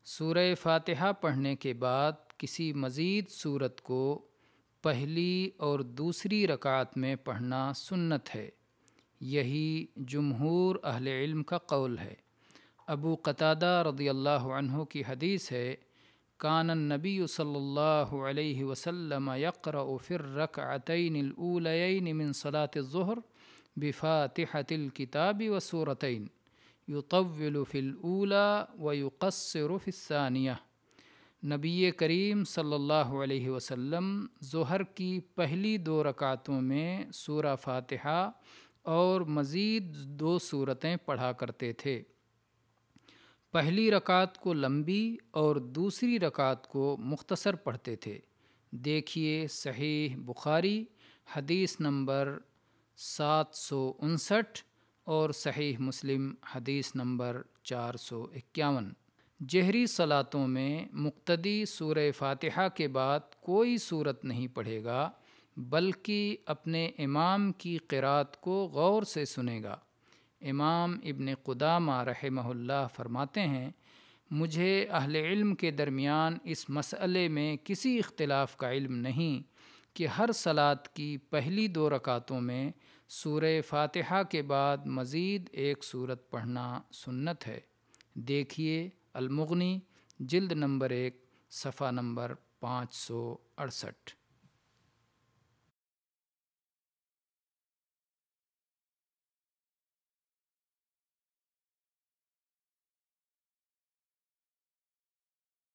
سورہ فاتحہ پڑھنے کے بعد کسی مزید سورت کو پہلی اور دوسری رکعت میں پڑھنا سنت ہے۔ یہی جمہور اہل علم کا قول ہے۔ ابو قتادہ رضی اللہ عنہ کی حدیث ہے، کان النبی صلی اللہ علیہ وسلم یقرأ فی الرکعتین الاولیین من صلاة الظہر بفاتحة الکتاب وسورتین یطول فی الاولی ویقصر فی الثانیہ۔ نبی کریم صلی اللہ علیہ وسلم ظہر کی پہلی 2 رکعتوں میں سورہ فاتحہ اور مزید 2 سورتیں پڑھا کرتے تھے۔ پہلی رکعت کو لمبی اور دوسری رکعت کو مختصر پڑھتے تھے۔ دیکھیے صحیح بخاری حدیث نمبر 759 اور صحیح مسلم حدیث نمبر 451۔ جہری صلاتوں میں مقتدی سورہ فاتحہ کے بعد کوئی سورت نہیں پڑھے گا، بلکہ اپنے امام کی قرات کو غور سے سنے گا۔ امام ابن قدامہ رحمہ اللہ فرماتے ہیں، مجھے اہل علم کے درمیان اس مسئلے میں کسی اختلاف کا علم نہیں کہ ہر صلات کی پہلی 2 رکعتوں میں سورہ فاتحہ کے بعد مزید ایک سورت پڑھنا سنت ہے۔ دیکھیے المغنی جلد نمبر 1 صفحہ نمبر 568۔